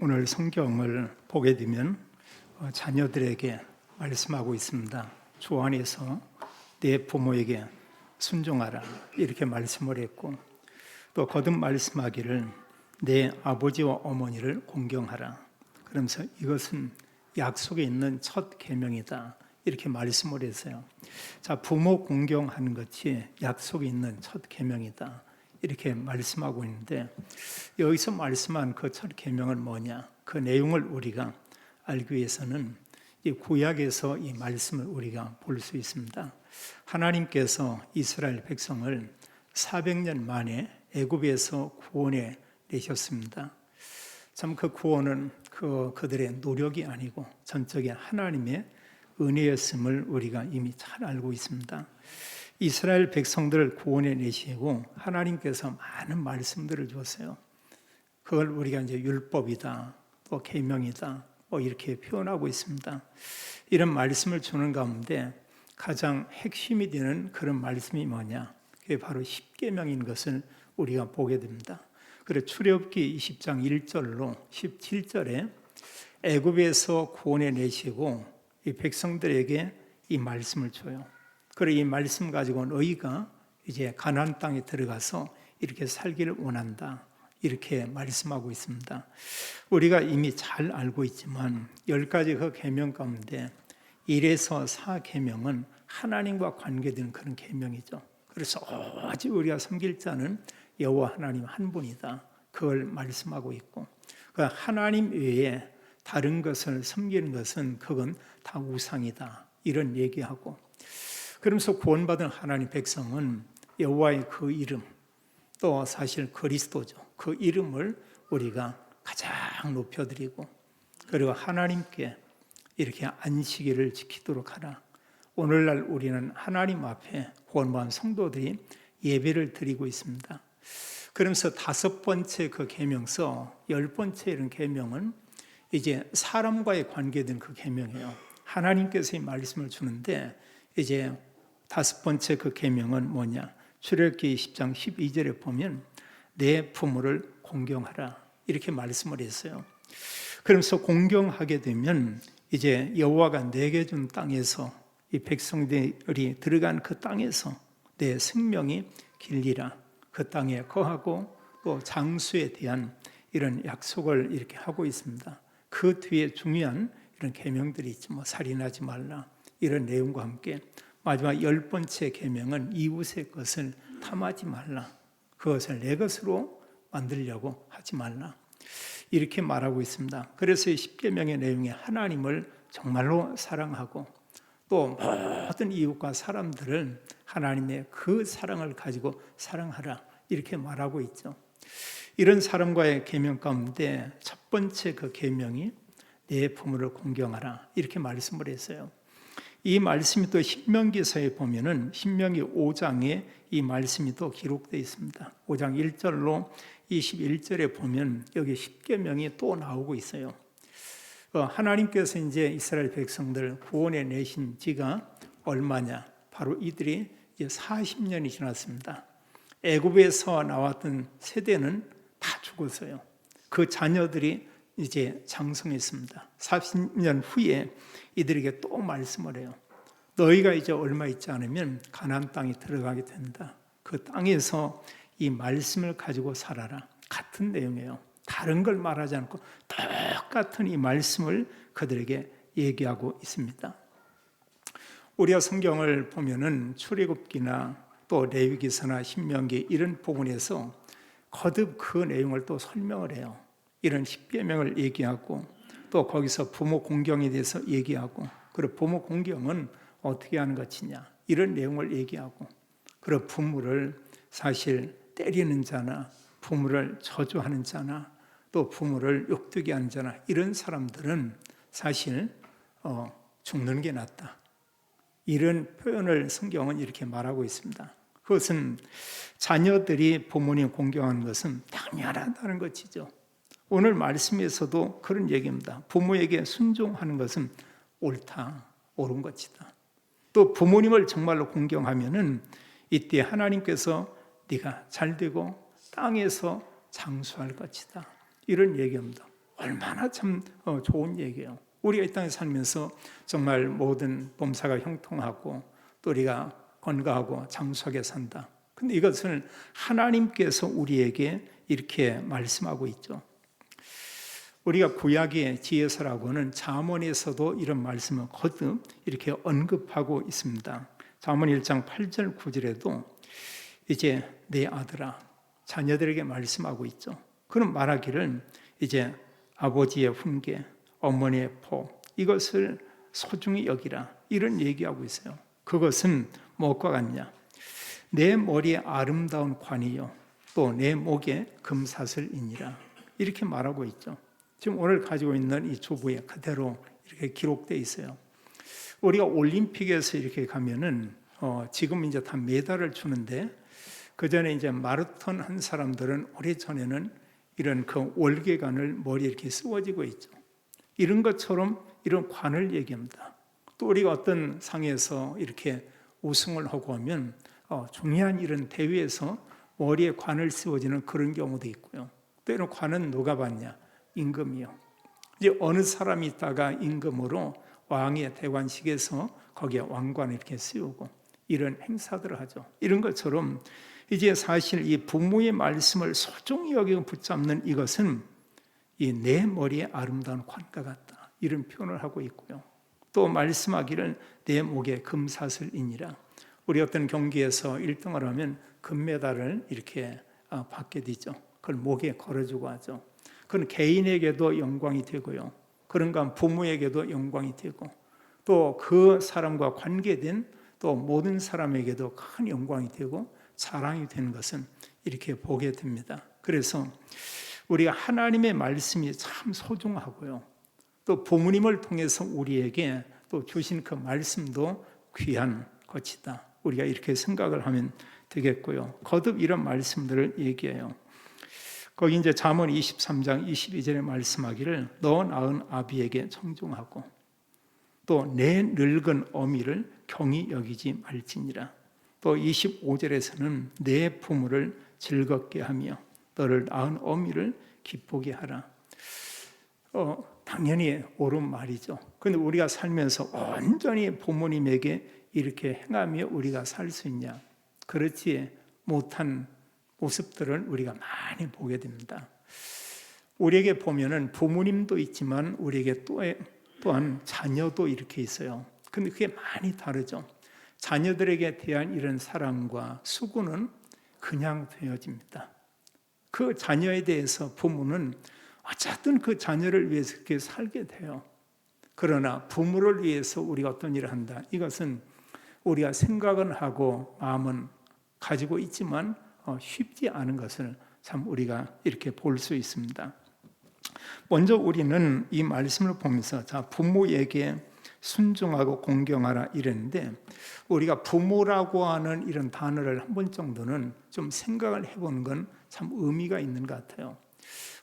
오늘 성경을 보게 되면 자녀들에게 말씀하고 있습니다. 주 안에서 내 부모에게 순종하라 이렇게 말씀을 했고, 또 거듭 말씀하기를 내 아버지와 어머니를 공경하라. 그러면서 이것은 약속에 있는 첫 계명이다 이렇게 말씀을 했어요. 자, 부모 공경하는 것이 약속에 있는 첫 계명이다 이렇게 말씀하고 있는데, 여기서 말씀한 그 첫 계명은 뭐냐? 그 내용을 우리가 알기 위해서는 이 구약에서 이 말씀을 우리가 볼 수 있습니다. 하나님께서 이스라엘 백성을 400년 만에 애굽에서 구원해 내셨습니다. 참 그 구원은 그들의 노력이 아니고 전적인 하나님의 은혜였음을 우리가 이미 잘 알고 있습니다. 이스라엘 백성들을 구원해 내시고 하나님께서 많은 말씀들을 주었어요. 그걸 우리가 이제 율법이다, 또 계명이다, 이렇게 표현하고 있습니다. 이런 말씀을 주는 가운데 가장 핵심이 되는 그런 말씀이 뭐냐? 그게 바로 십계명인 것을 우리가 보게 됩니다. 그래서 출애굽기 20장 1절로 17절에 애굽에서 구원해 내시고 이 백성들에게 이 말씀을 줘요. 그리고 이 말씀 가지고 너희가 이제 가나안 땅에 들어가서 이렇게 살기를 원한다 이렇게 말씀하고 있습니다. 우리가 이미 잘 알고 있지만 10가지 그 계명 가운데 1에서 4계명은 하나님과 관계된 그런 계명이죠. 그래서 오직 우리가 섬길 자는 여호와 하나님 한 분이다, 그걸 말씀하고 있고, 그 하나님 외에 다른 것을 섬기는 것은 그건 다 우상이다 이런 얘기하고, 그러면서 구원받은 하나님 백성은 여호와의 그 이름, 또 사실 그리스도죠. 그 이름을 우리가 가장 높여드리고, 그리고 하나님께 이렇게 안식일을 지키도록 하라. 오늘날 우리는 하나님 앞에 구원받은 성도들이 예배를 드리고 있습니다. 그러면서 5번째 그 계명서 10번째 이런 계명은 이제 사람과의 관계된 그 계명이에요. 하나님께서 이 말씀을 주는데 이제 5번째 그 계명은 뭐냐? 출애굽기 10장 12절에 보면 내 부모를 공경하라 이렇게 말씀을 했어요. 그러면서 공경하게 되면 이제 여호와가 내게 준 땅에서 이 백성들이 들어간 그 땅에서 내 생명이 길리라, 그 땅에 거하고 또 장수에 대한 이런 약속을 이렇게 하고 있습니다. 그 뒤에 중요한 이런 계명들이 있죠. 살인하지 말라 이런 내용과 함께 마지막 10번째 계명은 이웃의 것을 탐하지 말라, 그것을 내 것으로 만들려고 하지 말라 이렇게 말하고 있습니다. 그래서 이 10계명의 내용에 하나님을 정말로 사랑하고 또 모든 이웃과 사람들을 하나님의 그 사랑을 가지고 사랑하라 이렇게 말하고 있죠. 이런 사람과의 계명 가운데 첫 번째 그 계명이 내 부모를 공경하라 이렇게 말씀을 했어요. 이 말씀이 또 신명기서에 보면은 신명기 5장에 이 말씀이 또 기록되어 있습니다. 5장 1절로 21절에 보면 여기 10계명이 또 나오고 있어요. 하나님께서 이제 이스라엘 백성들 구원해 내신 지가 얼마냐? 바로 이들이 이제 40년이 지났습니다. 애굽에서 나왔던 세대는 다 죽었어요. 그 자녀들이 이제 장성했습니다. 40년 후에 이들에게 또 말씀을 해요. 너희가 이제 얼마 있지 않으면 가나안 땅에 들어가게 된다. 그 땅에서 이 말씀을 가지고 살아라. 같은 내용이에요. 다른 걸 말하지 않고 똑같은 이 말씀을 그들에게 얘기하고 있습니다. 우리가 성경을 보면은 출애굽기나 또 레위기서나 신명기 이런 부분에서 거듭 그 내용을 또 설명을 해요. 이런 10계명을 얘기하고 또 거기서 부모 공경에 대해서 얘기하고, 그리고 부모 공경은 어떻게 하는 것이냐 이런 내용을 얘기하고, 그리고 부모를 사실 때리는 자나 부모를 저주하는 자나 또 부모를 욕되게 하는 자나 이런 사람들은 사실 죽는 게 낫다 이런 표현을 성경은 이렇게 말하고 있습니다. 그것은 자녀들이 부모님 공경하는 것은 당연하다는 것이죠. 오늘 말씀에서도 그런 얘기입니다. 부모에게 순종하는 것은 옳다, 옳은 것이다. 또 부모님을 정말로 공경하면은 이때 하나님께서 네가 잘되고 땅에서 장수할 것이다 이런 얘기입니다. 얼마나 참 좋은 얘기예요. 우리가 이 땅에 살면서 정말 모든 범사가 형통하고 또 우리가 건강하고 장수하게 산다. 근데 이것을 하나님께서 우리에게 이렇게 말씀하고 있죠. 우리가 구약의 지혜서라고는 잠언에서도 이런 말씀을 거듭 이렇게 언급하고 있습니다. 잠언 1장 8절 9절에도 이제 내 아들아, 자녀들에게 말씀하고 있죠. 그런 말하기를 이제 아버지의 훈계, 어머니의 복, 이것을 소중히 여기라, 이런 얘기하고 있어요. 그것은 무엇과 같냐? 내 머리에 아름다운 관이요 또 내 목에 금사슬이니라, 이렇게 말하고 있죠. 지금 오늘 가지고 있는 이 주부에 그대로 이렇게 기록되어 있어요. 우리가 올림픽에서 이렇게 가면은 지금 이제 다 메달을 주는데, 그 전에 이제 마라톤 한 사람들은 오래 전에는 이런 그 월계관을 머리에 이렇게 씌워지고 있죠. 이런 것처럼 이런 관을 얘기합니다. 또 우리가 어떤 상에서 이렇게 우승을 하고 하면 중요한 이런 대회에서 머리에 관을 씌워지는 그런 경우도 있고요. 또 이런 관은 누가 받냐? 임금이요. 이제 어느 사람이 있다가 임금으로 왕의 대관식에서 거기에 왕관을 이렇게 씌우고 이런 행사들을 하죠. 이런 것처럼 이제 사실 이 부모의 말씀을 소중히 여기고 붙잡는 이것은 이 내 머리에 아름다운 관과 같다, 이런 표현을 하고 있고요. 또 말씀하기를 내 목에 금사슬이니라. 우리 어떤 경기에서 1등을 하면 금메달을 이렇게 받게 되죠. 그걸 목에 걸어주고 하죠. 그건 개인에게도 영광이 되고요. 그런가 부모에게도 영광이 되고 또 그 사람과 관계된 또 모든 사람에게도 큰 영광이 되고 자랑이 되는 것은 이렇게 보게 됩니다. 그래서 우리가 하나님의 말씀이 참 소중하고요. 또 부모님을 통해서 우리에게 또 주신 그 말씀도 귀한 것이다. 우리가 이렇게 생각을 하면 되겠고요. 거듭 이런 말씀들을 얘기해요. 거기 이제 잠언 23장 22절에 말씀하기를 너 낳은 아비에게 청종하고 또 내 늙은 어미를 경히 여기지 말지니라. 또 25절에서는 내 부모를 즐겁게 하며 너를 낳은 어미를 기쁘게 하라. 당연히 옳은 말이죠. 그런데 우리가 살면서 온전히 부모님에게 이렇게 행하며 우리가 살 수 있냐? 그렇지 못한 모습들을 우리가 많이 보게 됩니다. 우리에게 보면은 부모님도 있지만 우리에게 또한 자녀도 이렇게 있어요. 근데 그게 많이 다르죠. 자녀들에게 대한 이런 사랑과 수고는 그냥 되어집니다. 그 자녀에 대해서 부모는 어쨌든 그 자녀를 위해서 그렇게 살게 돼요. 그러나 부모를 위해서 우리가 어떤 일을 한다, 이것은 우리가 생각은 하고 마음은 가지고 있지만 쉽지 않은 것을 참 우리가 이렇게 볼 수 있습니다. 먼저 우리는 이 말씀을 보면서 부모에게 순종하고 공경하라 이랬는데, 우리가 부모라고 하는 이런 단어를 한 번 정도는 좀 생각을 해보는 건 참 의미가 있는 것 같아요.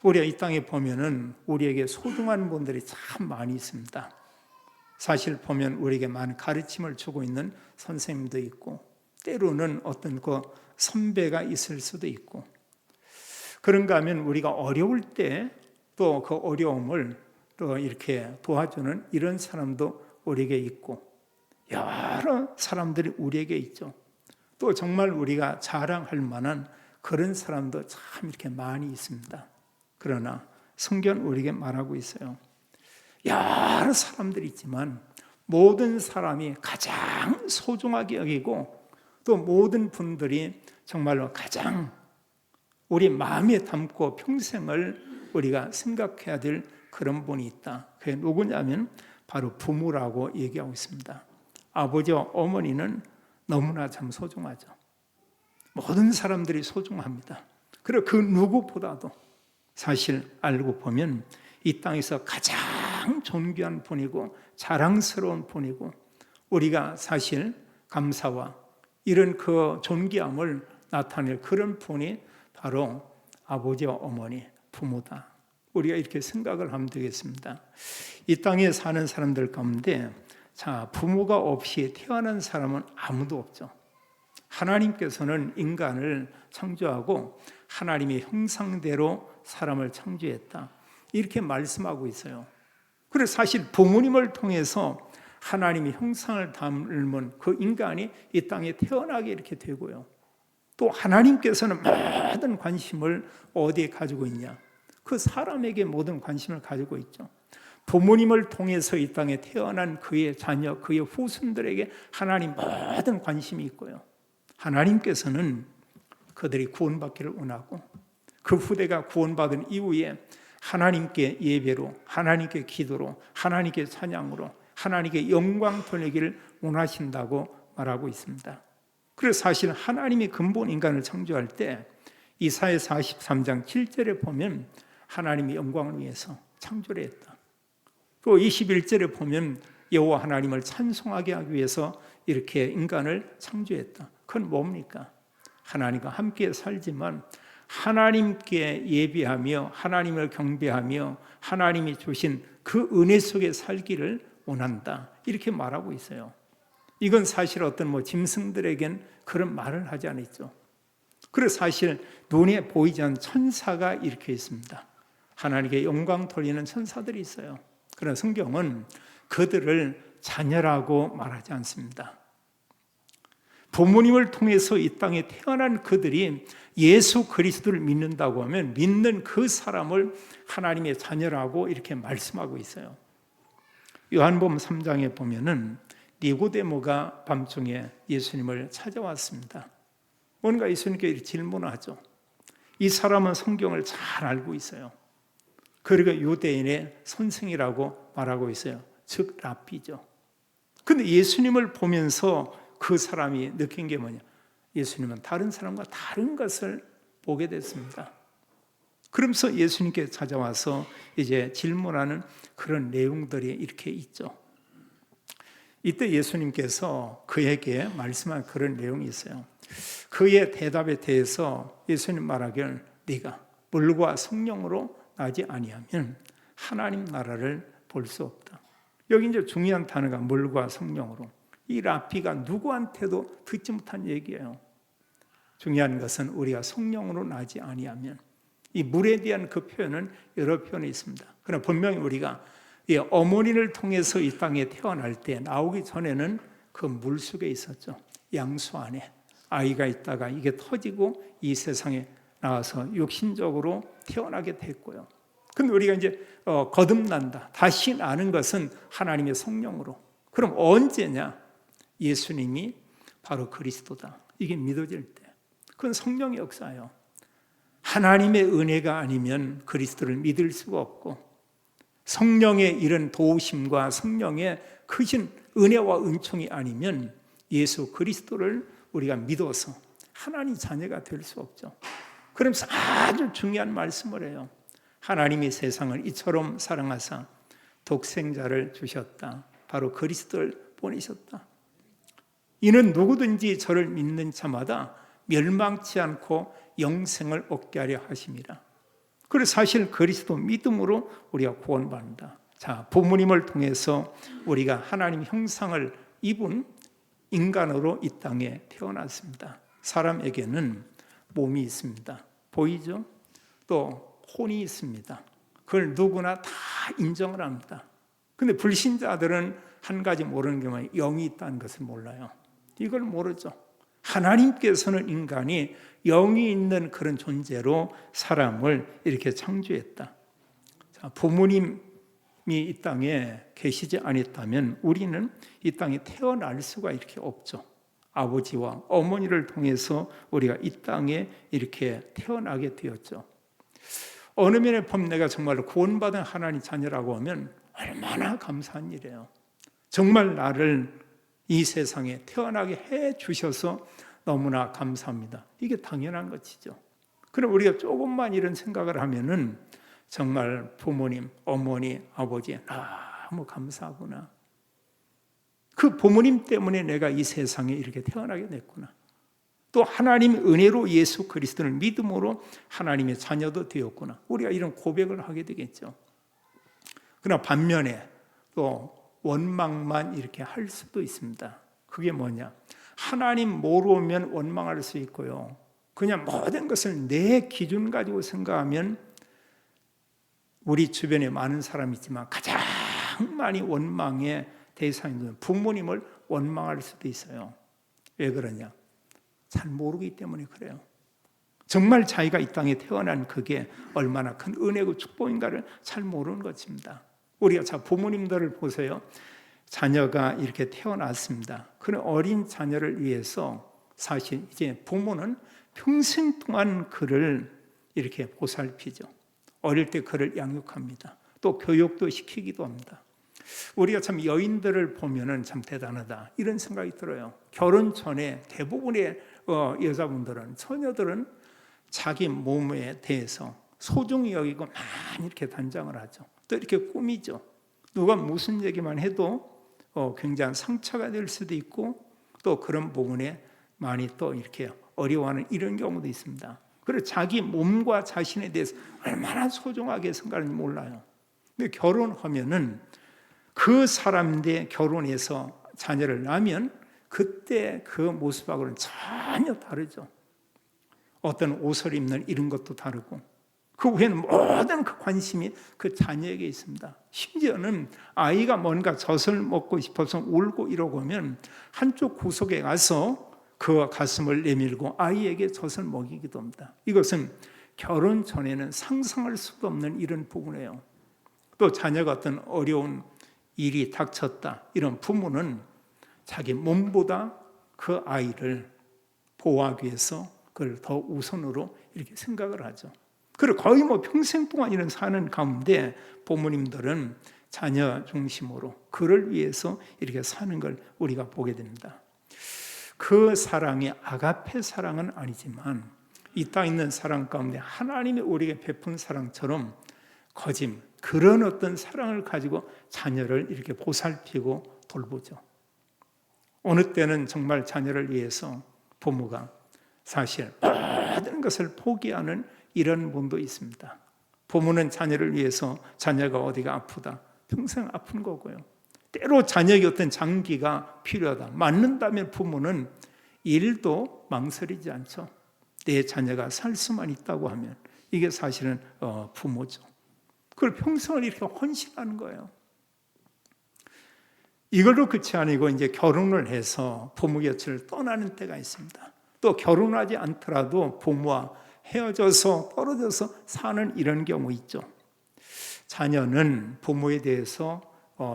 우리가 이 땅에 보면은 우리에게 소중한 분들이 참 많이 있습니다. 사실 보면 우리에게 많은 가르침을 주고 있는 선생님도 있고 때로는 어떤 그 선배가 있을 수도 있고, 그런가 하면 우리가 어려울 때 또 그 어려움을 또 이렇게 도와주는 이런 사람도 우리에게 있고 여러 사람들이 우리에게 있죠. 또 정말 우리가 자랑할 만한 그런 사람도 참 이렇게 많이 있습니다. 그러나 성경은 우리에게 말하고 있어요. 여러 사람들이 있지만 모든 사람이 가장 소중하게 여기고 또 모든 분들이 정말로 가장 우리 마음에 담고 평생을 우리가 생각해야 될 그런 분이 있다. 그게 누구냐면 바로 부모라고 얘기하고 있습니다. 아버지와 어머니는 너무나 참 소중하죠. 모든 사람들이 소중합니다. 그리고 그 누구보다도 사실 알고 보면 이 땅에서 가장 존귀한 분이고 자랑스러운 분이고 우리가 사실 감사와 이런 그 존귀함을 나타낼 그런 분이 바로 아버지와 어머니, 부모다. 우리가 이렇게 생각을 하면 되겠습니다. 이 땅에 사는 사람들 가운데 부모가 없이 태어난 사람은 아무도 없죠. 하나님께서는 인간을 창조하고 하나님의 형상대로 사람을 창조했다. 이렇게 말씀하고 있어요. 그래서 사실 부모님을 통해서 하나님의 형상을 닮은 그 인간이 이 땅에 태어나게 이렇게 되고요. 또 하나님께서는 모든 관심을 어디에 가지고 있냐? 그 사람에게 모든 관심을 가지고 있죠. 부모님을 통해서 이 땅에 태어난 그의 자녀, 그의 후손들에게 하나님 모든 관심이 있고요. 하나님께서는 그들이 구원받기를 원하고 그 후대가 구원받은 이후에 하나님께 예배로, 하나님께 기도로, 하나님께 찬양으로, 하나님께 영광 돌리기를 원하신다고 말하고 있습니다. 그래서 사실 하나님이 근본 인간을 창조할 때 이사야 43장 7절에 보면 하나님이 영광을 위해서 창조를 했다. 또 21절에 보면 여호와 하나님을 찬송하게 하기 위해서 이렇게 인간을 창조했다. 그건 뭡니까? 하나님과 함께 살지만 하나님께 예배하며 하나님을 경배하며 하나님이 주신 그 은혜 속에 살기를 원한다. 이렇게 말하고 있어요. 이건 사실 어떤 짐승들에겐 그런 말을 하지 않았죠. 그래서 사실 눈에 보이지 않는 천사가 이렇게 있습니다. 하나님께 영광 돌리는 천사들이 있어요. 그러나 성경은 그들을 자녀라고 말하지 않습니다. 부모님을 통해서 이 땅에 태어난 그들이 예수 그리스도를 믿는다고 하면 믿는 그 사람을 하나님의 자녀라고 이렇게 말씀하고 있어요. 요한복음 3장에 보면은 니고데모가 밤중에 예수님을 찾아왔습니다. 뭔가 예수님께 질문을 하죠. 이 사람은 성경을 잘 알고 있어요. 그리고 유대인의 선생이라고 말하고 있어요. 즉 랍비죠. 근데 예수님을 보면서 그 사람이 느낀 게 뭐냐? 예수님은 다른 사람과 다른 것을 보게 됐습니다. 그러면서 예수님께 찾아와서 이제 질문하는 그런 내용들이 이렇게 있죠. 이때 예수님께서 그에게 말씀한 그런 내용이 있어요. 그의 대답에 대해서 예수님 말하기를 네가 물과 성령으로 나지 아니하면 하나님 나라를 볼 수 없다. 여기 이제 중요한 단어가 물과 성령으로. 이 랍비가 누구한테도 듣지 못한 얘기예요. 중요한 것은 우리가 성령으로 나지 아니하면, 이 물에 대한 그 표현은 여러 표현이 있습니다. 그러나 분명히 우리가 어머니를 통해서 이 땅에 태어날 때 나오기 전에는 그 물 속에 있었죠. 양수 안에 아이가 있다가 이게 터지고 이 세상에 나와서 육신적으로 태어나게 됐고요. 근데 우리가 이제 거듭난다, 다시 나는 것은 하나님의 성령으로. 그럼 언제냐? 예수님이 바로 그리스도다, 이게 믿어질 때. 그건 성령의 역사예요. 하나님의 은혜가 아니면 그리스도를 믿을 수가 없고, 성령의 이런 도우심과 성령의 크신 은혜와 은총이 아니면 예수 그리스도를 우리가 믿어서 하나님 자녀가 될 수 없죠. 그러면서 아주 중요한 말씀을 해요. 하나님이 세상을 이처럼 사랑하사 독생자를 주셨다. 바로 그리스도를 보내셨다. 이는 누구든지 저를 믿는 자마다 멸망치 않고 영생을 얻게 하려 하심이라. 그래서 사실 그리스도 믿음으로 우리가 구원받는다. 자, 부모님을 통해서 우리가 하나님 형상을 입은 인간으로 이 땅에 태어났습니다. 사람에게는 몸이 있습니다. 보이죠? 또 혼이 있습니다. 그걸 누구나 다 인정을 합니다. 근데 불신자들은 한 가지 모르는 게 뭐예요? 영이 있다는 것을 몰라요. 이걸 모르죠. 하나님께서는 인간이 영이 있는 그런 존재로 사람을 이렇게 창조했다. 자, 부모님이 이 땅에 계시지 않았다면 우리는 이 땅에 태어날 수가 이렇게 없죠. 아버지와 어머니를 통해서 우리가 이 땅에 이렇게 태어나게 되었죠. 어느 면에 보면 내가 정말로 구원받은 하나님 자녀라고 하면 얼마나 감사한 일이에요. 정말 나를 이 세상에 태어나게 해 주셔서 너무나 감사합니다. 이게 당연한 것이죠. 그럼 우리가 조금만 이런 생각을 하면은 정말 부모님, 어머니, 아버지 너무 감사하구나. 그 부모님 때문에 내가 이 세상에 이렇게 태어나게 됐구나. 또 하나님 은혜로 예수 그리스도를 믿음으로 하나님의 자녀도 되었구나. 우리가 이런 고백을 하게 되겠죠. 그러나 반면에 또 원망만 이렇게 할 수도 있습니다. 그게 뭐냐? 하나님 모르면 원망할 수 있고요. 그냥 모든 것을 내 기준 가지고 생각하면 우리 주변에 많은 사람이 있지만 가장 많이 원망의 대상인 부모님을 원망할 수도 있어요. 왜 그러냐? 잘 모르기 때문에 그래요. 정말 자기가 이 땅에 태어난 그게 얼마나 큰 은혜고 축복인가를 잘 모르는 것입니다. 우리가 자 부모님들을 보세요. 자녀가 이렇게 태어났습니다. 그런 어린 자녀를 위해서 사실 이제 부모는 평생 동안 그를 이렇게 보살피죠. 어릴 때 그를 양육합니다. 또 교육도 시키기도 합니다. 우리가 참 여인들을 보면은 참 대단하다 이런 생각이 들어요. 결혼 전에 대부분의 여자분들은, 처녀들은 자기 몸에 대해서 소중히 여기고 많이 이렇게 단장을 하죠. 또 이렇게 꾸미죠. 누가 무슨 얘기만 해도 굉장한 상처가 될 수도 있고, 또 그런 부분에 많이 또 이렇게 어려워하는 이런 경우도 있습니다. 그래서 자기 몸과 자신에 대해서 얼마나 소중하게 생각하는지 몰라요. 근데 결혼하면은 그 사람인데 결혼해서 자녀를 낳으면 그때 그 모습하고는 전혀 다르죠. 어떤 옷을 입는 이런 것도 다르고, 그 후에는 모든 그 관심이 그 자녀에게 있습니다. 심지어는 아이가 뭔가 젖을 먹고 싶어서 울고 이러고 하면 한쪽 구석에 가서 그 가슴을 내밀고 아이에게 젖을 먹이기도 합니다. 이것은 결혼 전에는 상상할 수도 없는 이런 부분이에요. 또 자녀가 어떤 어려운 일이 닥쳤다, 이런 부모는 자기 몸보다 그 아이를 보호하기 위해서 그걸 더 우선으로 이렇게 생각을 하죠. 그리고 거의 평생 동안 이런 사는 가운데 부모님들은 자녀 중심으로 그를 위해서 이렇게 사는 걸 우리가 보게 됩니다. 그 사랑이 아가페 사랑은 아니지만 이 땅에 있는 사랑 가운데 하나님이 우리에게 베푼 사랑처럼 거짐, 그런 어떤 사랑을 가지고 자녀를 이렇게 보살피고 돌보죠. 어느 때는 정말 자녀를 위해서 부모가 사실 모든 것을 포기하는 이런 분도 있습니다. 부모는 자녀를 위해서 자녀가 어디가 아프다, 평생 아픈 거고요. 때로 자녀에게 어떤 장기가 필요하다, 맞는다면 부모는 일도 망설이지 않죠. 내 자녀가 살 수만 있다고 하면 이게 사실은 부모죠. 그걸 평생을 이렇게 헌신하는 거예요. 이걸로 끝이 아니고 이제 결혼을 해서 부모 곁을 떠나는 때가 있습니다. 또 결혼하지 않더라도 부모와 헤어져서 떨어져서 사는 이런 경우 있죠. 자녀는 부모에 대해서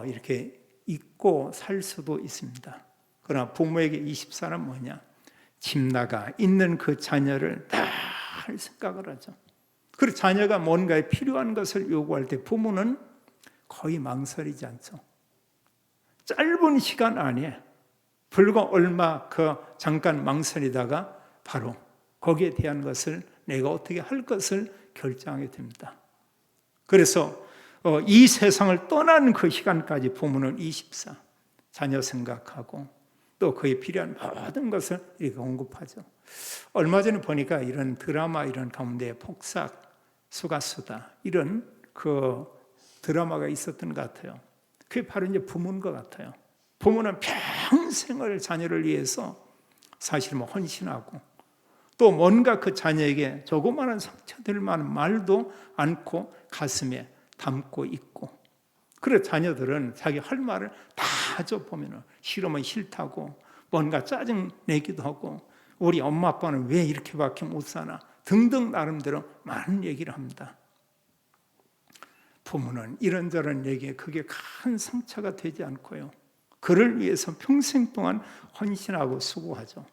이렇게 잊고 살 수도 있습니다. 그러나 부모에게 24는 뭐냐? 집 나가 있는 그 자녀를 다 할 생각을 하죠. 그리고 자녀가 뭔가에 필요한 것을 요구할 때 부모는 거의 망설이지 않죠. 짧은 시간 안에 불과 얼마 잠깐 망설이다가 바로 거기에 대한 것을 내가 어떻게 할 것을 결정하게 됩니다. 그래서 이 세상을 떠나는 그 시간까지 부모는 24, 자녀 생각하고 또 그에 필요한 모든 것을 이렇게 공급하죠. 얼마 전에 보니까 이런 드라마 이런 가운데 폭삭, 수가수다 이런 그 드라마가 있었던 것 같아요. 그게 바로 이제 부모인 것 같아요. 부모는 평생을 자녀를 위해서 사실 헌신하고 또 뭔가 그 자녀에게 조그마한 상처될 만한 말도 않고 가슴에 담고 있고, 그래 자녀들은 자기 할 말을 다 하죠. 보면은 싫으면 싫다고, 뭔가 짜증 내기도 하고, 우리 엄마 아빠는 왜 이렇게밖에 못 사나 등등 나름대로 많은 얘기를 합니다. 부모는 이런저런 얘기에 그게 큰 상처가 되지 않고요, 그를 위해서 평생 동안 헌신하고 수고하죠.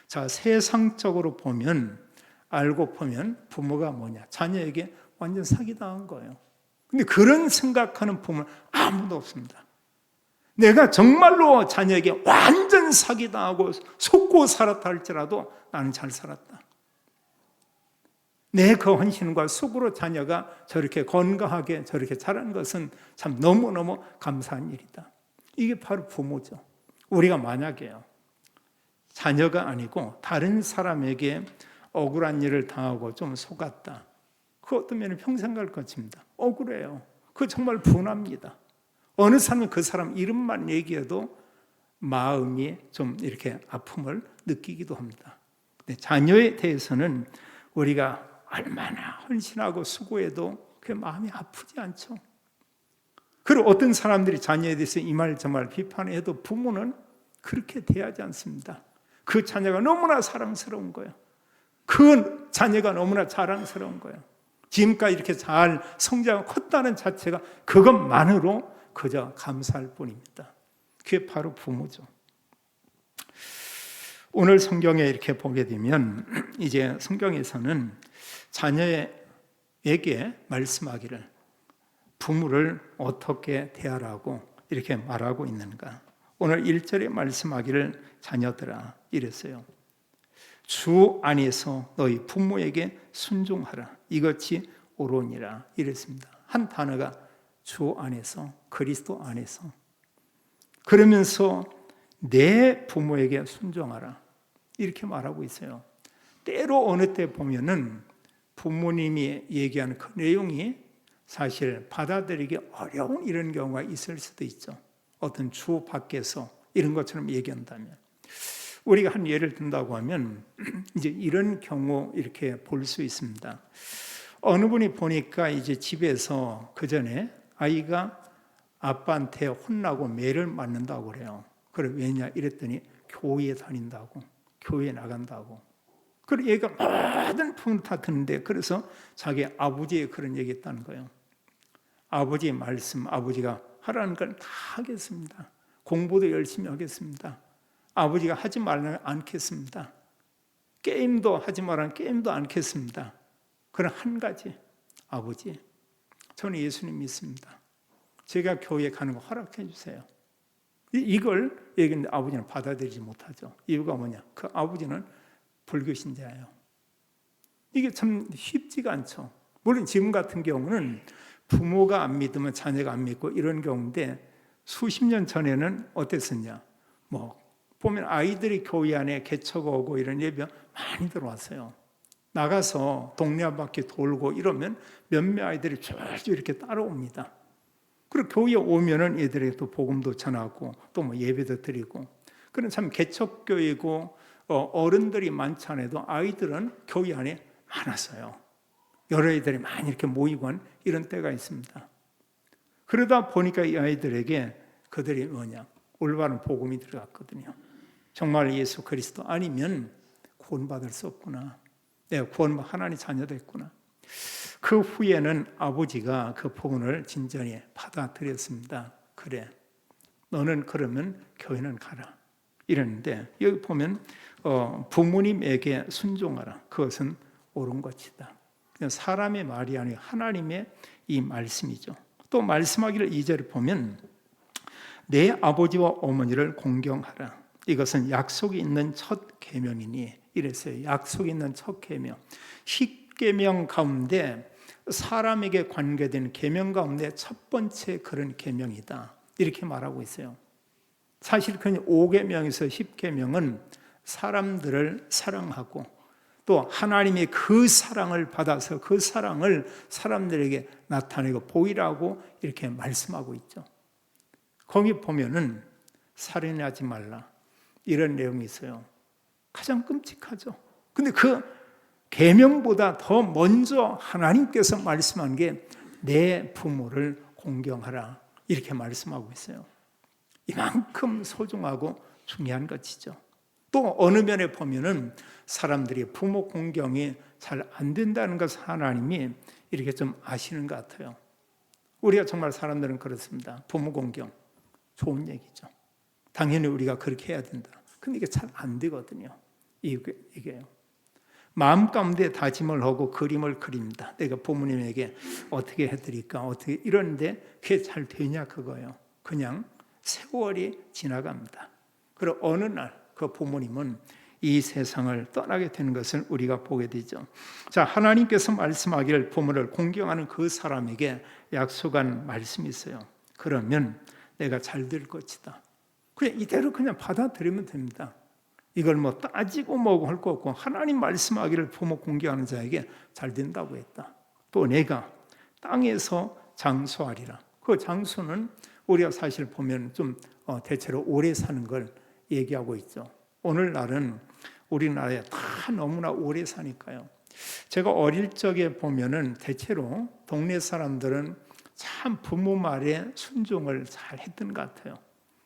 자, 세상적으로 보면, 알고 보면 부모가 뭐냐? 자녀에게 완전 사기당한 거예요. 근데 그런 생각하는 부모는 아무도 없습니다. 내가 정말로 자녀에게 완전 사기당하고 속고 살았다 할지라도 나는 잘 살았다. 내 그 헌신과 수고로 자녀가 저렇게 건강하게 저렇게 자란 것은 참 너무너무 감사한 일이다. 이게 바로 부모죠. 우리가 만약에요, 자녀가 아니고 다른 사람에게 억울한 일을 당하고 좀 속았다, 그 어떤 면에 평생 갈 것입니다. 억울해요. 그거 정말 분합니다. 어느 사람은 그 사람 이름만 얘기해도 마음이 좀 이렇게 아픔을 느끼기도 합니다. 근데 자녀에 대해서는 우리가 얼마나 헌신하고 수고해도 그 마음이 아프지 않죠? 그리고 어떤 사람들이 자녀에 대해서 이 말 저 말 비판해도 부모는 그렇게 대하지 않습니다. 그 자녀가 너무나 사랑스러운 거예요. 그 자녀가 너무나 자랑스러운 거예요. 지금까지 이렇게 잘 성장하고 컸다는 자체가 그것만으로 그저 감사할 뿐입니다. 그게 바로 부모죠. 오늘 성경에 이렇게 보게 되면 이제 성경에서는 자녀에게 말씀하기를 부모를 어떻게 대하라고 이렇게 말하고 있는가. 오늘 1절에 말씀하기를 자녀들아 이랬어요. 주 안에서 너희 부모에게 순종하라. 이것이 옳으니라 이랬습니다. 한 단어가 주 안에서, 그리스도 안에서. 그러면서 내 부모에게 순종하라 이렇게 말하고 있어요. 때로 어느 때 보면은 부모님이 얘기하는 그 내용이 사실 받아들이기 어려운 이런 경우가 있을 수도 있죠. 어떤 주 밖에서 이런 것처럼 얘기한다면. 우리가 한 예를 든다고 하면 이제 이런 경우 이렇게 볼 수 있습니다. 어느 분이 보니까 이제 집에서 그 전에 아이가 아빠한테 혼나고 매를 맞는다고 그래요. 그래 왜냐 이랬더니 교회에 다닌다고, 교회에 나간다고. 그리고 얘가 모든 품을 다 듣는데 그래서 자기 아버지의 그런 얘기했다는 거예요. 아버지의 말씀, 아버지가 하라는 걸 다 하겠습니다. 공부도 열심히 하겠습니다. 아버지가 하지 말라면 않겠습니다. 게임도 하지 말라면 게임도 않겠습니다. 그런 한 가지, 아버지, 저는 예수님 믿습니다. 제가 교회에 가는 거 허락해 주세요. 이걸 얘기했는데 아버지는 받아들이지 못하죠. 이유가 뭐냐? 그 아버지는 불교 신자예요. 이게 참 쉽지가 않죠. 물론 지금 같은 경우는 부모가 안 믿으면 자녀가 안 믿고 이런 경우인데 수십 년 전에는 어땠었냐? 보면 아이들이 교회 안에 개척 오고 이런 예배 많이 들어왔어요. 나가서 동네 한 바퀴 돌고 이러면 몇몇 아이들이 줄줄 이렇게 따라옵니다. 그리고 교회에 오면은 애들에게 또 복음도 전하고 또 예배도 드리고 그런 참 개척교회고 어른들이 많지 않아도 아이들은 교회 안에 많았어요. 여러 아이들이 많이 이렇게 모이고 한 이런 때가 있습니다. 그러다 보니까 이 아이들에게 그들이 올바른 복음이 들어갔거든요. 정말 예수 그리스도 아니면 구원받을 수 없구나. 내가 하나님 자녀 됐구나. 그 후에는 아버지가 그 복음을 진전히 받아들였습니다. 그래, 너는 그러면 교회는 가라. 이랬는데 여기 보면 부모님에게 순종하라. 그것은 옳은 것이다. 사람의 말이 아니고 하나님의 이 말씀이죠. 또 말씀하기를 2절에 보면 내 아버지와 어머니를 공경하라. 이것은 약속이 있는 첫 계명이니 이랬어요. 약속이 있는 첫 계명. 10계명 가운데 사람에게 관계된 계명 가운데 첫 번째 그런 계명이다. 이렇게 말하고 있어요. 사실 그 5계명에서 10계명은 사람들을 사랑하고 또 하나님의 그 사랑을 받아서 그 사랑을 사람들에게 나타내고 보이라고 이렇게 말씀하고 있죠. 거기 보면은 살인하지 말라 이런 내용이 있어요. 가장 끔찍하죠. 근데 그 계명보다 더 먼저 하나님께서 말씀한 게 내 부모를 공경하라 이렇게 말씀하고 있어요. 이만큼 소중하고 중요한 것이죠. 또 어느 면에 보면은 사람들이 부모 공경이 잘 안 된다는 것을 하나님이 이렇게 좀 아시는 것 같아요. 우리가 정말 사람들은 그렇습니다. 부모 공경 좋은 얘기죠. 당연히 우리가 그렇게 해야 된다. 근데 이게 잘 안 되거든요. 이게요. 마음 가운데 다짐을 하고 그림을 그립니다. 내가 부모님에게 어떻게 해드릴까 어떻게 이러는데 그게 잘 되냐 그거예요. 그냥 세월이 지나갑니다. 그리고 어느 날 그 부모님은 이 세상을 떠나게 되는 것을 우리가 보게 되죠. 자, 하나님께서 말씀하기를 부모를 공경하는 그 사람에게 약속한 말씀이 있어요. 그러면 내가 잘 될 것이다. 그냥 이대로 그냥 받아들이면 됩니다. 이걸 따지고 뭐고 할 거 없고 하나님 말씀하기를 부모 공경하는 자에게 잘 된다고 했다. 또 내가 땅에서 장수하리라. 그 장수는 우리가 사실 보면 좀 대체로 오래 사는 걸 얘기하고 있죠. 오늘날은 우리나라에 다 너무나 오래 사니까요. 제가 어릴 적에 보면은 대체로 동네 사람들은 참 부모 말에 순종을 잘 했던 것 같아요.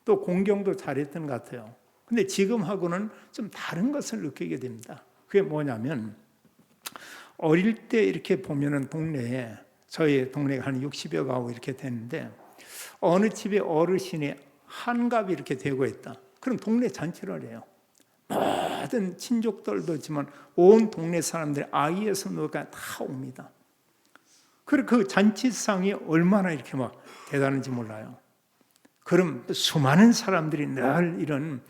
또 공경도 잘했던 것 같아요. 근데 지금하고는 좀 다른 것을 느끼게 됩니다. 그게 뭐냐면 어릴 때 이렇게 보면은 동네에 저희 동네가 한 60여 가구 이렇게 되는데 어느 집에 어르신이 한갑이 이렇게 되고 있다. 그럼 동네 잔치를 해요. 모든 친족들도 있지만 온 동네 사람들이 아이에서 노까지 다 옵니다. 그리고 그 잔치상이 얼마나 이렇게 막 대단한지 몰라요. 그럼 수많은 사람들이 늘 이런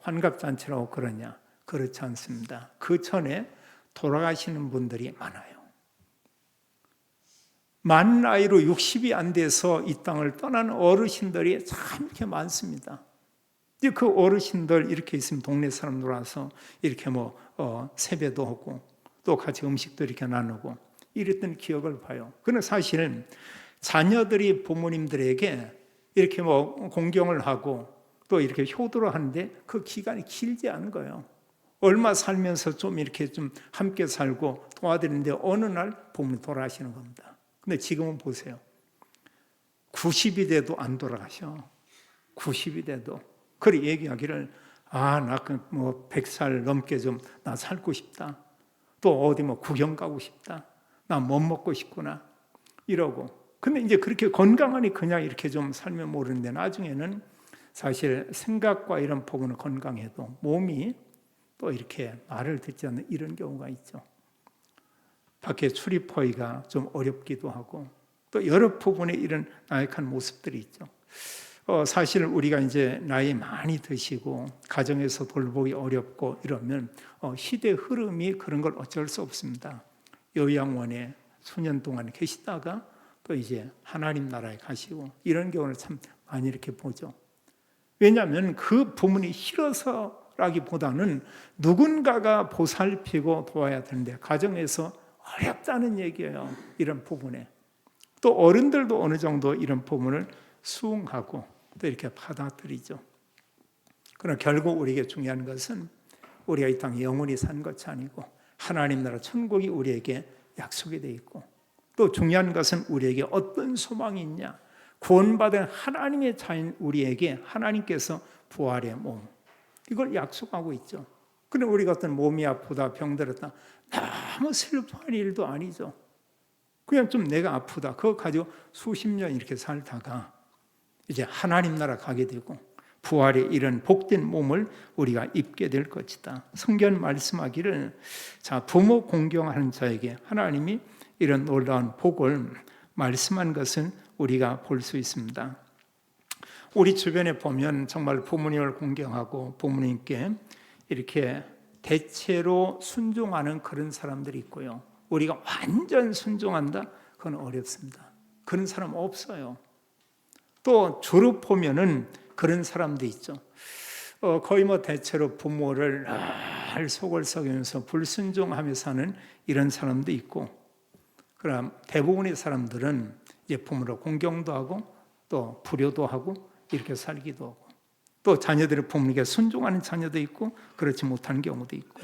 환갑잔치라고 그러냐? 그렇지 않습니다. 그 전에 돌아가시는 분들이 많아요. 만 나이로 60이 안 돼서 이 땅을 떠난 어르신들이 참 이렇게 많습니다. 그 어르신들 이렇게 있으면 동네 사람들 와서 이렇게 세배도 하고 또 같이 음식도 이렇게 나누고 이랬던 기억을 봐요. 그는 사실은 자녀들이 부모님들에게 이렇게 공경을 하고 또 이렇게 효도를 하는데 그 기간이 길지 않은 거예요. 얼마 살면서 좀 이렇게 좀 함께 살고 도와드리는데 어느 날 부모님 돌아가시는 겁니다. 근데 지금은 보세요. 90이 돼도 안 돌아가셔. 90이 돼도. 그래 얘기하기를 나 100살 넘게 좀 나 살고 싶다. 또 어디 구경 가고 싶다. 나 못 먹고 싶구나. 이러고. 근데 이제 그렇게 건강하니 그냥 이렇게 좀 살면 모르는데 나중에는 사실 생각과 이런 부분은 건강해도 몸이 또 이렇게 말을 듣지 않는 이런 경우가 있죠. 밖에 출입하기가 좀 어렵기도 하고 또 여러 부분에 이런 나약한 모습들이 있죠. 사실 우리가 이제 나이 많이 드시고 가정에서 돌보기 어렵고 이러면 시대 흐름이 그런 걸 어쩔 수 없습니다. 요양원에 수년 동안 계시다가 또 이제 하나님 나라에 가시고 이런 경우를 참 많이 이렇게 보죠. 왜냐하면 그 부분이 싫어서라기보다는 누군가가 보살피고 도와야 되는데 가정에서 어렵다는 얘기예요. 이런 부분에. 또 어른들도 어느 정도 이런 부분을 수긍하고 또 이렇게 받아들이죠. 그러나 결국 우리에게 중요한 것은 우리가 이 땅에 영원히 산 것이 아니고 하나님 나라 천국이 우리에게 약속이 되어 있고 또 중요한 것은 우리에게 어떤 소망이 있냐. 구원받은 하나님의 자인 우리에게 하나님께서 부활의 몸 이걸 약속하고 있죠. 그런데 우리가 어떤 몸이 아프다 병들었다 너무 슬퍼할 일도 아니죠. 그냥 좀 내가 아프다 그거 가지고 수십 년 이렇게 살다가 이제 하나님 나라 가게 되고 부활의 이런 복된 몸을 우리가 입게 될 것이다. 성경 말씀하기를 부모 공경하는 자에게 하나님이 이런 놀라운 복을 말씀한 것은 우리가 볼 수 있습니다. 우리 주변에 보면 정말 부모님을 공경하고 부모님께 이렇게 대체로 순종하는 그런 사람들이 있고요. 우리가 완전 순종한다? 그건 어렵습니다. 그런 사람 없어요. 또 주로 보면은 그런 사람도 있죠. 거의 대체로 부모를 날 속을 썩이면서 불순종하며 사는 이런 사람도 있고, 그럼 대부분의 사람들은 이제 부모를 공경도 하고 또 불효도 하고 이렇게 살기도 하고, 또 자녀들의 부모님께 순종하는 자녀도 있고 그렇지 못한 경우도 있고.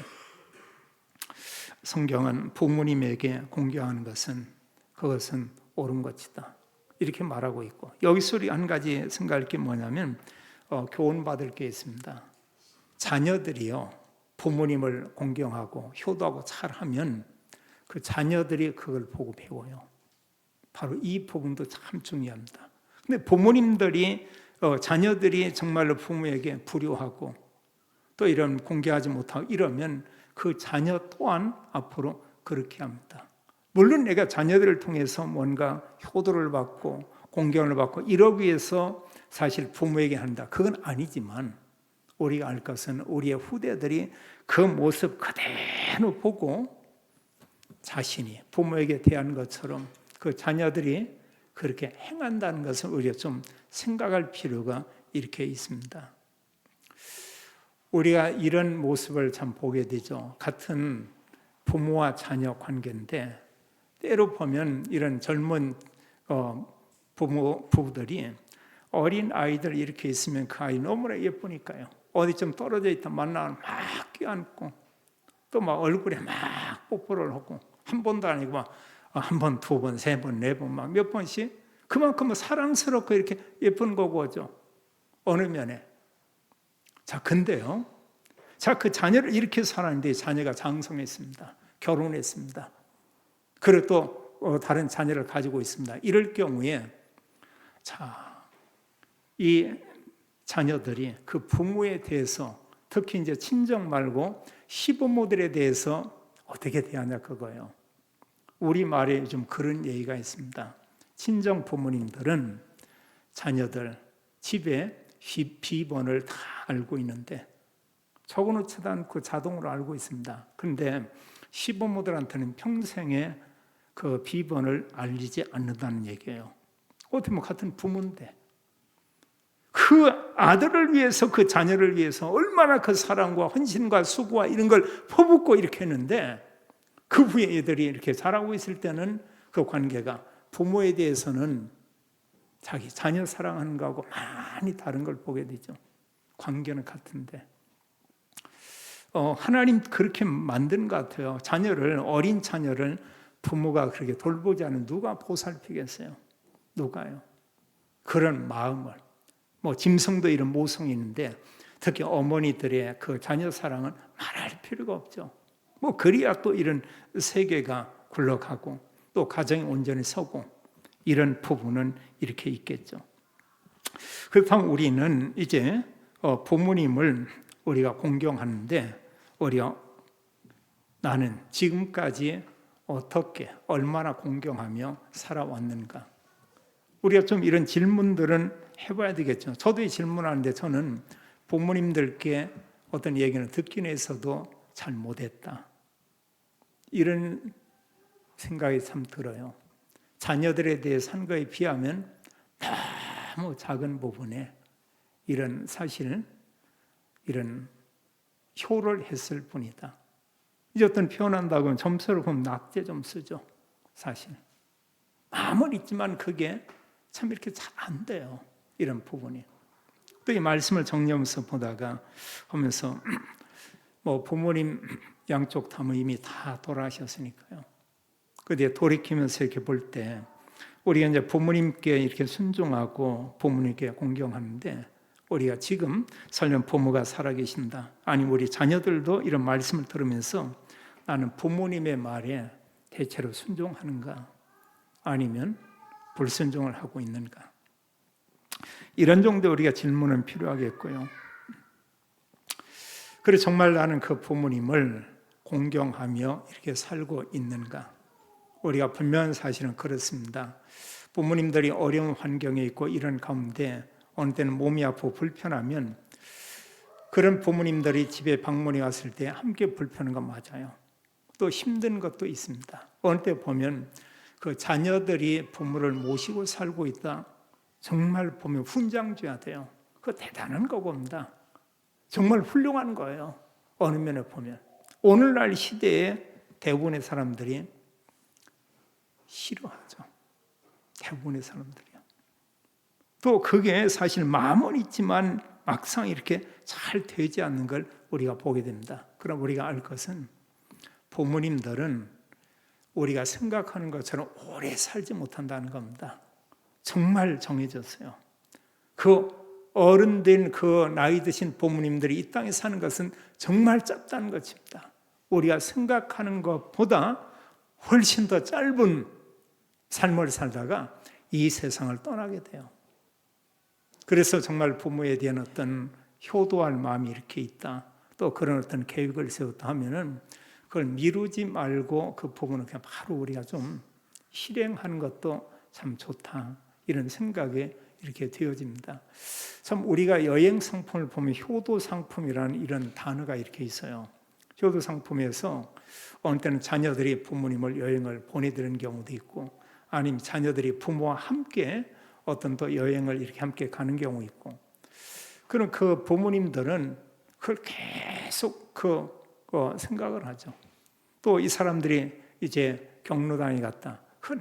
성경은 부모님에게 공경하는 것은 그것은 옳은 것이다 이렇게 말하고 있고, 여기서 우리 한 가지 생각할 게 뭐냐면 교훈받을 게 있습니다. 자녀들이요 부모님을 공경하고 효도하고 잘하면 그 자녀들이 그걸 보고 배워요. 바로 이 부분도 참 중요합니다. 근데 부모님들이 자녀들이 정말로 부모에게 불효하고 또 이런 공경하지 못하고 이러면 그 자녀 또한 앞으로 그렇게 합니다. 물론 내가 자녀들을 통해서 뭔가 효도를 받고 공경을 받고 이러기 위해서 사실 부모에게 한다. 그건 아니지만 우리가 알 것은 우리의 후대들이 그 모습 그대로 보고 자신이 부모에게 대한 것처럼 그 자녀들이 그렇게 행한다는 것을 우리가 좀 생각할 필요가 이렇게 있습니다. 우리가 이런 모습을 참 보게 되죠. 같은 부모와 자녀 관계인데 때로 보면 이런 젊은 부부들이 어린 아이들 이렇게 있으면 그 아이 너무나 예쁘니까요. 어디 좀 떨어져 있다 만나면 막 껴안고 또 막 얼굴에 막 뽀뽀를 하고 한 번도 아니고 막 한 번, 두 번, 세 번, 네 번 막 몇 번씩 그만큼 사랑스럽고 이렇게 예쁜 거고죠. 어느 면에. 자, 근데요. 자, 그 자녀를 이렇게 살았는데 자녀가 장성했습니다. 결혼했습니다. 그리고 또 다른 자녀를 가지고 있습니다. 이럴 경우에 자, 이 자녀들이 그 부모에 대해서 특히 이제 친정 말고 시부모들에 대해서 어떻게 대하냐 그거예요. 우리 말에 요즘 그런 얘기가 있습니다. 친정 부모님들은 자녀들 집에 비번을 다 알고 있는데 적어놓지도 않고 자동으로 알고 있습니다. 그런데 시부모들한테는 평생에 그 비번을 알리지 않는다는 얘기예요. 어떻게 보면 같은 부모인데 그 아들을 위해서 그 자녀를 위해서 얼마나 그 사랑과 헌신과 수고와 이런 걸 퍼붓고 이렇게 했는데 그 후에 애들이 이렇게 자라고 있을 때는 그 관계가 부모에 대해서는 자기 자녀 사랑하는 거하고 많이 다른 걸 보게 되죠. 관계는 같은데 하나님 그렇게 만든 것 같아요. 어린 자녀를 부모가 그렇게 돌보지 않으면 누가 보살피겠어요? 누가요? 그런 마음을 짐승도 이런 모성이 있는데 특히 어머니들의 그 자녀 사랑은 말할 필요가 없죠. 그래야 또 이런 세계가 굴러가고 또 가정이 온전히 서고 이런 부분은 이렇게 있겠죠. 그렇다면 우리는 이제 부모님을 우리가 공경하는데 나는 지금까지 어떻게 얼마나 공경하며 살아왔는가? 우리가 좀 이런 질문들은 해봐야 되겠죠. 저도 이 질문하는데 저는 부모님들께 어떤 얘기는 듣긴 해서도 잘 못했다. 이런 생각이 참 들어요. 자녀들에 대해서 한 거에 비하면 너무 작은 부분에 이런 사실은 이런 효를 했을 뿐이다. 이제 어떤 표현한다고 하면 점수를 보면 낙제 좀 쓰죠. 사실. 마음은 있지만 그게 참 이렇게 잘 안 돼요. 이런 부분이. 또 이 말씀을 정리하면서 하면서 부모님 양쪽 다모 이미 다 돌아가셨으니까요. 근데 돌이키면서 이렇게 볼 때 우리가 이제 부모님께 이렇게 순종하고 부모님께 공경하는데 우리가 지금 설령 부모가 살아계신다. 아니면 우리 자녀들도 이런 말씀을 들으면서 나는 부모님의 말에 대체로 순종하는가? 아니면 불순종을 하고 있는가? 이런 정도 우리가 질문은 필요하겠고요. 그래서 정말 나는 그 부모님을 공경하며 이렇게 살고 있는가? 우리가 분명한 사실은 그렇습니다. 부모님들이 어려운 환경에 있고 이런 가운데 어느 때는 몸이 아프고 불편하면 그런 부모님들이 집에 방문이 왔을 때 함께 불편한 건 맞아요. 또 힘든 것도 있습니다. 어느 때 보면 그 자녀들이 부모를 모시고 살고 있다. 정말 보면 훈장줘야 돼요. 그거 대단한 거봅니다. 정말 훌륭한 거예요. 어느 면에 보면. 오늘날 시대에 대부분의 사람들이 싫어하죠. 대부분의 사람들이요. 또 그게 사실 마음은 있지만 막상 이렇게 잘 되지 않는 걸 우리가 보게 됩니다. 그럼 우리가 알 것은 부모님들은 우리가 생각하는 것처럼 오래 살지 못한다는 겁니다. 정말 정해졌어요. 그 어른된 그 나이 드신 부모님들이 이 땅에 사는 것은 정말 짧다는 것입니다. 우리가 생각하는 것보다 훨씬 더 짧은 삶을 살다가 이 세상을 떠나게 돼요. 그래서 정말 부모에 대한 어떤 효도할 마음이 이렇게 있다. 또 그런 어떤 계획을 세웠다 하면은 그걸 미루지 말고 그 부분은 그냥 바로 우리가 좀 실행하는 것도 참 좋다. 이런 생각에 이렇게 되어집니다. 참 우리가 여행 상품을 보면 효도 상품이라는 이런 단어가 이렇게 있어요. 효도 상품에서 어느 때는 자녀들이 부모님을 여행을 보내드리는 경우도 있고 아니면 자녀들이 부모와 함께 어떤 또 여행을 이렇게 함께 가는 경우 있고 그럼 그 부모님들은 그걸 계속 생각을 하죠. 또 이 사람들이 이제 경로당에 갔다. 그걸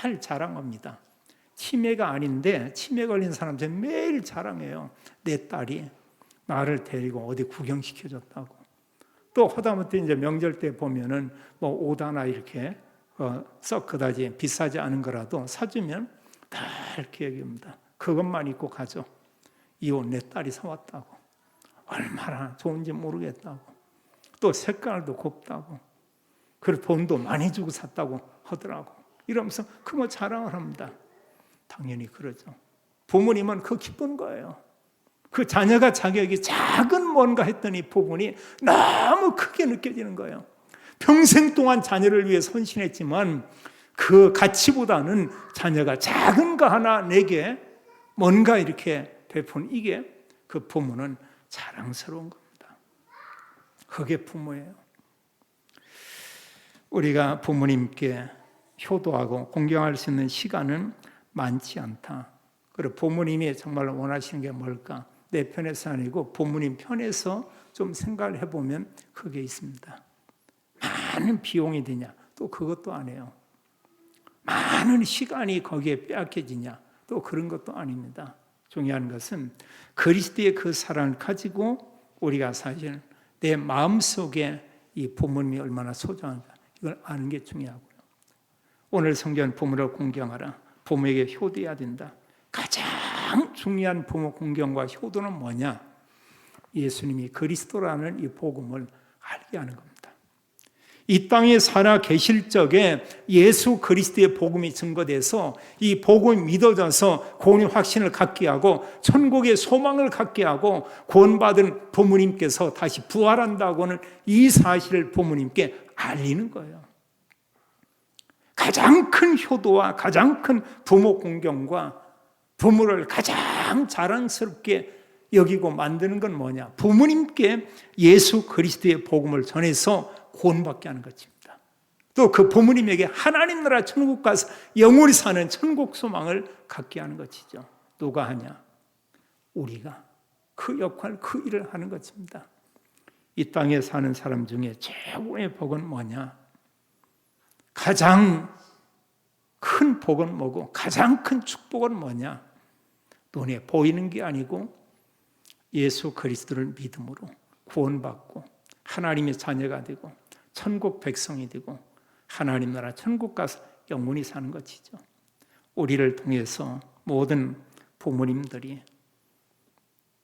늘 자랑합니다. 치매가 아닌데 치매 걸린 사람들 매일 자랑해요. 내 딸이 나를 데리고 어디 구경시켜줬다고. 또 하다못해 이제 명절 때 보면은 뭐 옷 하나 이렇게 썩 그다지 비싸지 않은 거라도 사주면 다 이렇게 얘기합니다. 그것만 입고 가죠. 이 옷 내 딸이 사왔다고. 얼마나 좋은지 모르겠다고. 또 색깔도 곱다고. 그리고 돈도 많이 주고 샀다고 하더라고. 이러면서 그거 자랑을 합니다. 당연히 그러죠. 부모님은 그 기쁜 거예요. 그 자녀가 자격이 작은 뭔가 했더니 부분이 너무 크게 느껴지는 거예요. 평생 동안 자녀를 위해 헌신했지만 그 가치보다는 자녀가 작은 거 하나 내게 뭔가 이렇게 베푼 이게 그 부모는 자랑스러운 겁니다. 그게 부모예요. 우리가 부모님께 효도하고 공경할 수 있는 시간은 많지 않다. 그리고 부모님이 정말 원하시는 게 뭘까? 내 편에서 아니고 부모님 편에서 좀 생각을 해보면 그게 있습니다. 많은 비용이 드냐? 또 그것도 안 해요. 많은 시간이 거기에 빼앗겨지냐? 또 그런 것도 아닙니다. 중요한 것은 그리스도의 그 사랑을 가지고 우리가 사실 내 마음속에 이 부모님이 얼마나 소중한가 이걸 아는 게 중요하고요. 오늘 성경 부모를 공경하라. 부모에게 효도해야 된다. 가장 중요한 부모 공경과 효도는 뭐냐? 예수님이 그리스도라는 이 복음을 알게 하는 겁니다. 이 땅에 살아 계실 적에 예수 그리스도의 복음이 증거돼서 이 복음이 믿어져서 구원의 확신을 갖게 하고 천국의 소망을 갖게 하고 구원받은 부모님께서 다시 부활한다고는 이 사실을 부모님께 알리는 거예요. 가장 큰 효도와 가장 큰 부모 공경과 부모를 가장 자랑스럽게 여기고 만드는 건 뭐냐? 부모님께 예수 그리스도의 복음을 전해서 구원받게 하는 것입니다. 또 그 부모님에게 하나님 나라 천국 가서 영원히 사는 천국 소망을 갖게 하는 것이죠. 누가 하냐? 우리가 그 역할, 그 일을 하는 것입니다. 이 땅에 사는 사람 중에 최고의 복은 뭐냐? 가장 큰 복은 뭐고 가장 큰 축복은 뭐냐? 눈에 보이는 게 아니고 예수 그리스도를 믿음으로 구원받고 하나님의 자녀가 되고 천국 백성이 되고 하나님 나라 천국 가서 영원히 사는 것이죠. 우리를 통해서 모든 부모님들이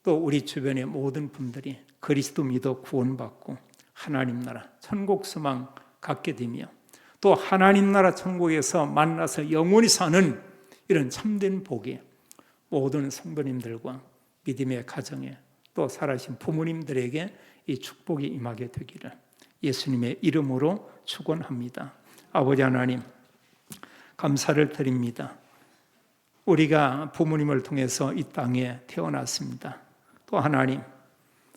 또 우리 주변의 모든 분들이 그리스도 믿어 구원받고 하나님 나라 천국 소망 갖게 되며 또 하나님 나라 천국에서 만나서 영원히 사는 이런 참된 복이 모든 성도님들과 믿음의 가정에 또 살아계신 부모님들에게 이 축복이 임하게 되기를 예수님의 이름으로 축원합니다. 아버지 하나님 감사를 드립니다. 우리가 부모님을 통해서 이 땅에 태어났습니다. 또 하나님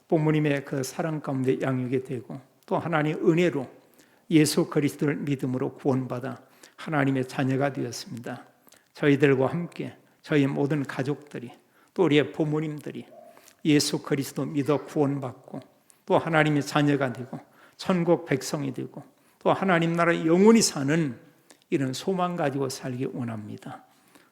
부모님의 그 사랑 가운데 양육이 되고 또 하나님의 은혜로 예수 그리스도를 믿음으로 구원받아 하나님의 자녀가 되었습니다. 저희들과 함께 저희 모든 가족들이 또 우리의 부모님들이 예수 그리스도 믿어 구원받고 또 하나님의 자녀가 되고 천국 백성이 되고 또 하나님 나라 영원히 사는 이런 소망 가지고 살기 원합니다.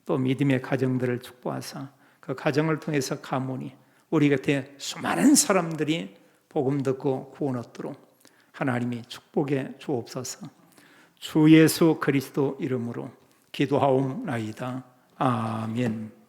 또 믿음의 가정들을 축복하사 그 가정을 통해서 가문이 우리 곁에 수많은 사람들이 복음 듣고 구원 얻도록 하나님이 축복해 주옵소서. 주 예수 그리스도 이름으로 기도하옵나이다. 아멘.